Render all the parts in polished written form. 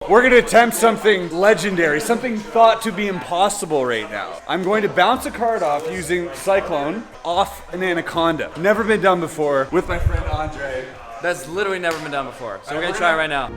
We're gonna attempt something legendary, something thought to be impossible right now. I'm going to bounce a card off using Cyclone off an anaconda. Never been done before with my friend Andre. That's literally never been done before. So we're gonna try it right now.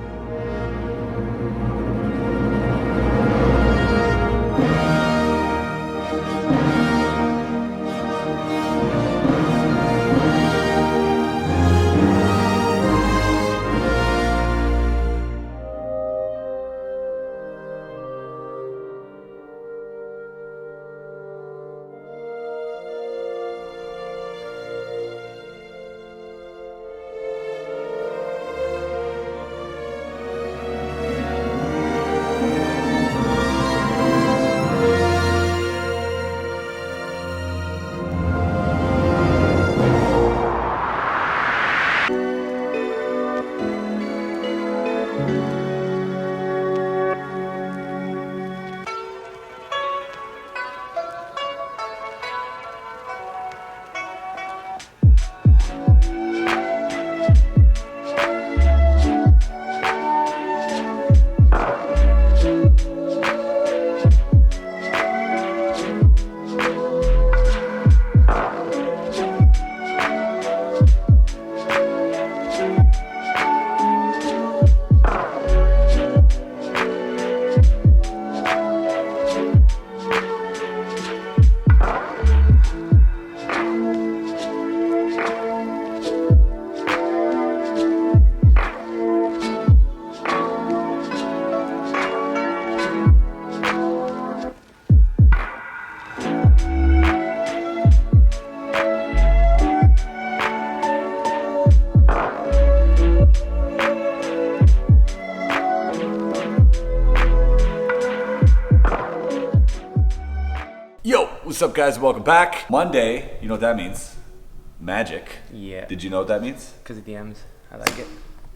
What's up, guys? Welcome back. Monday, you know what that means? Magic. Yeah. Did you know what that means? Because of the M's. I like it.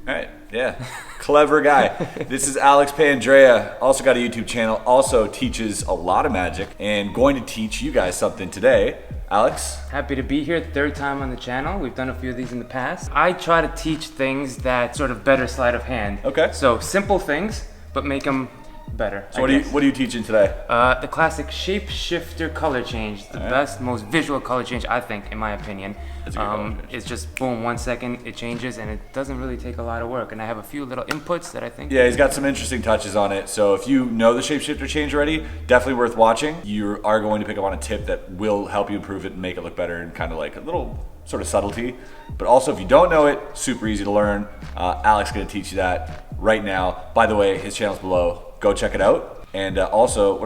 All right, yeah. Clever guy. This is Alex Pandrea, also got a YouTube channel, also teaches a lot of magic, and going to teach you guys something today. Alex? Happy to be here, third time on the channel. We've done a few of these in the past. I try to teach things that sort of better sleight of hand. Okay. So simple things, but make them better. So what are you teaching today? The classic shapeshifter color change. The best, most visual color change, I think, in my opinion. That's a good color change. It's just boom, 1 second, it changes, and it doesn't really take a lot of work. And I have a few little inputs that I think. Yeah, he's got some interesting touches on it. So if you know the shapeshifter change already, definitely worth watching. You are going to pick up on a tip that will help you improve it and make it look better, and kind of like a little sort of subtlety. But also, if you don't know it, super easy to learn. Alex is going to teach you that right now. By the way, his channel's below. Go check it out. And also,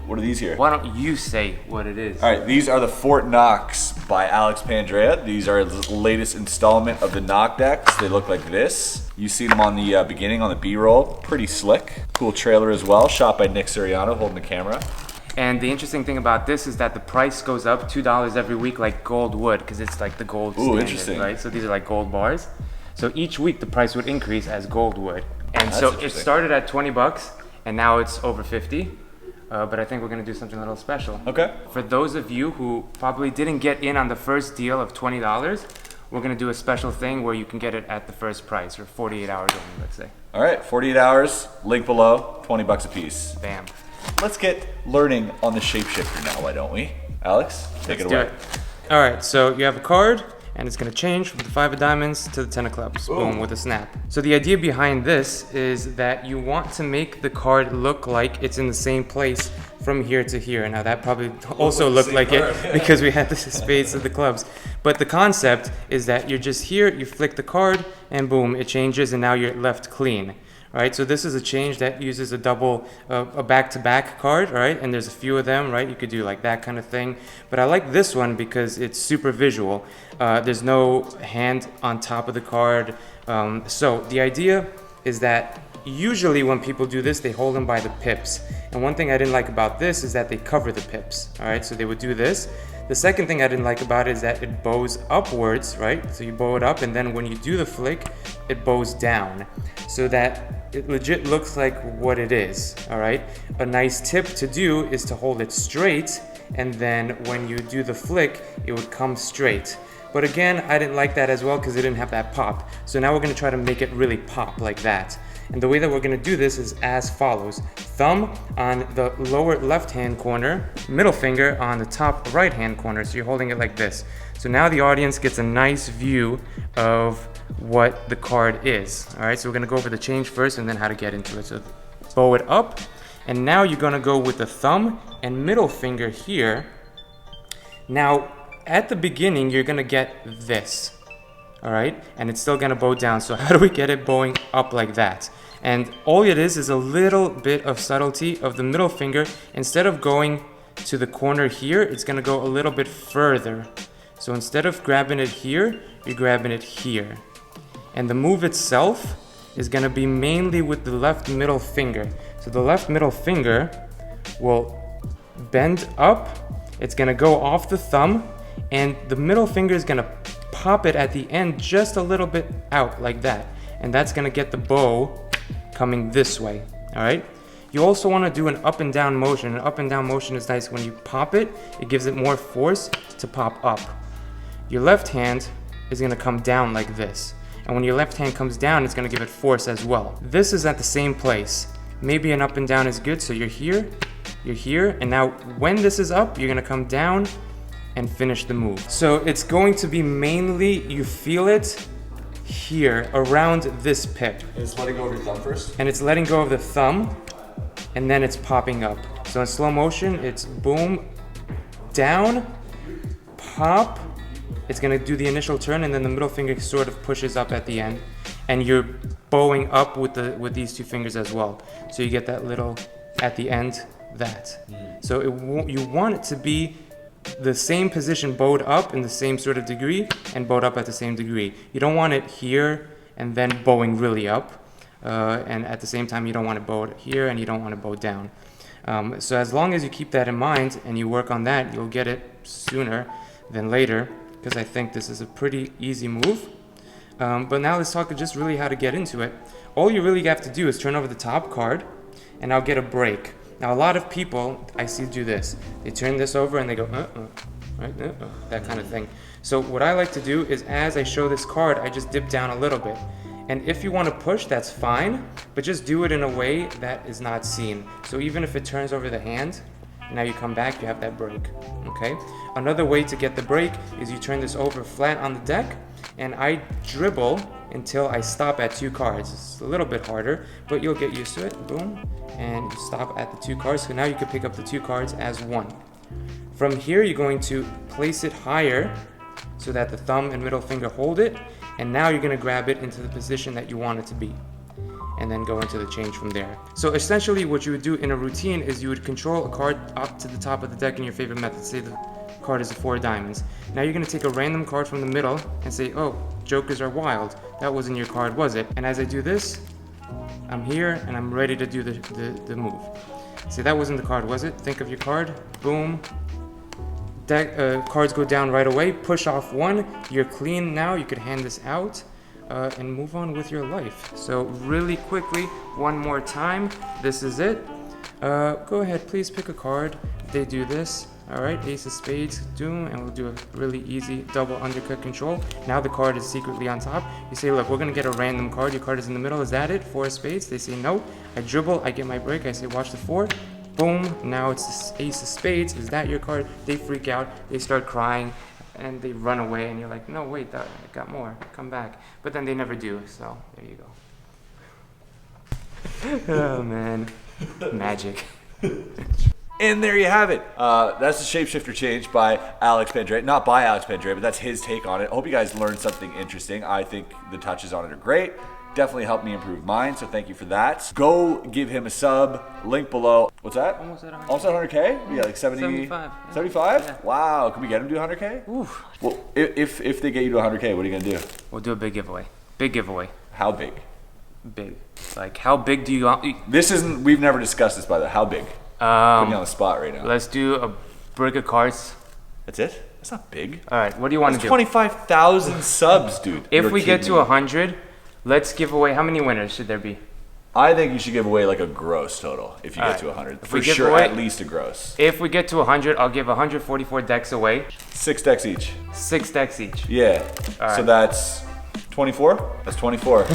what are these here? Why don't you say what it is? All right, these are the Fort Knox by Alex Pandrea. These are the latest installment of the knock decks. They look like this. You see them on the beginning on the B-roll. Pretty slick. Cool trailer as well, shot by Nick Suriano holding the camera. And the interesting thing about this is that the price goes up $2 every week like gold would, because it's like the gold standard, interesting. Right? So these are like gold bars. So each week the price would increase as gold would. And That's so it interesting. started at 20 bucks and now it's over 50. But I think we're gonna do something a little special. Okay. For those of you who probably didn't get in on the first deal of $20, we're gonna do a special thing where you can get it at the first price, or 48 hours only, let's say. All right, 48 hours, link below, 20 bucks a piece. Bam. Let's get learning on the shapeshifter now, why don't we? Alex, take it away. All right, so you have a card, and it's gonna change from the 5 of diamonds to the 10 of clubs, boom, with a snap. So the idea behind this is that you want to make the card look like it's in the same place from here to here. Now that probably also looked like it because we had the spades of the clubs. But the concept is that you're just here, you flick the card, and boom, it changes, and now you're left clean. Right, so this is a change that uses a double, a back-to-back card, right? And there's a few of them, right? You could do like that kind of thing. But I like this one because it's super visual. There's no hand on top of the card. So the idea is that usually when people do this, they hold them by the pips. And one thing I didn't like about this is that they cover the pips, all right? So they would do this. The second thing I didn't like about it is that it bows upwards, right? So you bow it up, and then when you do the flick, it bows down, so that it legit looks like what it is, all right? A nice tip to do is to hold it straight, and then when you do the flick, it would come straight. But again, I didn't like that as well because it didn't have that pop. So now we're gonna try to make it really pop like that. And the way that we're gonna do this is as follows. Thumb on the lower left-hand corner, middle finger on the top right-hand corner. So you're holding it like this. So now the audience gets a nice view of what the card is. All right, so we're gonna go over the change first and then how to get into it. So bow it up, and now you're gonna go with the thumb and middle finger here. Now, at the beginning, you're gonna get this. All right, and it's still gonna bow down. So how do we get it bowing up like that? And all it is a little bit of subtlety of the middle finger. Instead of going to the corner here, it's gonna go a little bit further. So instead of grabbing it here, you're grabbing it here. And the move itself is gonna be mainly with the left middle finger. So the left middle finger will bend up, it's gonna go off the thumb, and the middle finger is gonna pop it at the end just a little bit out like that. And that's gonna get the bow coming this way, all right? You also wanna do an up and down motion. An up and down motion is nice. When you pop it, it gives it more force to pop up. Your left hand is gonna come down like this. And when your left hand comes down, it's gonna give it force as well. This is at the same place. Maybe an up and down is good, so you're here, and now when this is up, you're gonna come down and finish the move. So it's going to be mainly, you feel it here, around this pip. It's letting go of your thumb first? And it's letting go of the thumb, and then it's popping up. So in slow motion, it's boom, down, pop, it's gonna do the initial turn, and then the middle finger sort of pushes up at the end, and you're bowing up with these two fingers as well. So you get that little, at the end, that. So you want it to be the same position bowed up in the same sort of degree and bowed up at the same degree. You don't want it here and then bowing really up. And at the same time, you don't want it bowed here and you don't want it bowed down. So as long as you keep that in mind and you work on that, you'll get it sooner than later, because I think this is a pretty easy move. But now let's talk just really how to get into it. All you really have to do is turn over the top card and I'll get a break. Now a lot of people I see do this. They turn this over and they go, right, that kind of thing. So what I like to do is as I show this card, I just dip down a little bit. And if you want to push, that's fine, but just do it in a way that is not seen. So even if it turns over the hand, now you come back, you have that break, okay? Another way to get the break is you turn this over flat on the deck, and I dribble until I stop at 2 cards. It's a little bit harder, but you'll get used to it. Boom, and you stop at the 2 cards. So now you can pick up the 2 cards as 1. From here, you're going to place it higher so that the thumb and middle finger hold it, and now you're gonna grab it into the position that you want it to be, and then go into the change from there. So essentially what you would do in a routine is you would control a card up to the top of the deck in your favorite method. Say the card is a 4 diamonds. Now you're gonna take a random card from the middle and say, oh, jokers are wild. That wasn't your card, was it? And as I do this, I'm here and I'm ready to do the move. Say that wasn't the card, was it? Think of your card, boom. Deck, cards go down right away, push off 1, you're clean now, you could hand this out and move on with your life. So really quickly, one more time, this is it. Go ahead, please pick a card. They do this. All right, ace of spades, doom, and we'll do a really easy double undercut control. Now the card is secretly on top. You say, look, we're gonna get a random card. Your card is in the middle, is that it? 4 of spades, they say no. I dribble, I get my break, I say watch the 4. Boom, now it's the ace of spades, is that your card? They freak out, they start crying, and they run away, and you're like, no, wait, I got more, come back. But then they never do, so there you go. Oh man, magic. And there you have it. That's the shapeshifter change by Alex Pandrea. Not by Alex Pandrea, but that's his take on it. I hope you guys learned something interesting. I think the touches on it are great. Definitely helped me improve mine, so thank you for that. Go give him a sub. Link below. What's that? Almost at 100. Almost at 100K? Yeah, like 75. 75? Yeah. Wow. Can we get him to 100K? Oof. Well, if they get you to 100K, what are you going to do? We'll do a big giveaway. Big giveaway. How big? Big. Like, how big do you want? This isn't, we've never discussed this, by the way. How big? Putting you on the spot right now. Let's do a brick of cards. That's it? That's not big. All right, what do you want to do? 25,000 subs, dude. If we get to 100, let's give away, how many winners should there be? I think you should give away like a gross total if you get to 100. For sure, away, at least a gross. If we get to 100, I'll give 144 decks away. 6 decks each. 6 decks each. Yeah. All right. So that's 24? That's 24.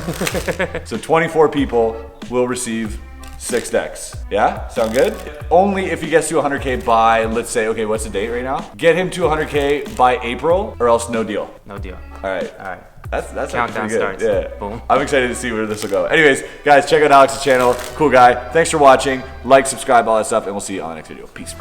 So 24 people will receive 6 decks. Yeah? Sound good? Only if he gets to 100K by, let's say, okay, what's the date right now? Get him to 100K by April or else no deal. No deal. All right. All right. That's Countdown pretty good. starts. Yeah. Boom. I'm excited to see where this will go. Anyways, guys, check out Alex's channel. Cool guy. Thanks for watching. Like, subscribe, all that stuff, and we'll see you on the next video. Peace.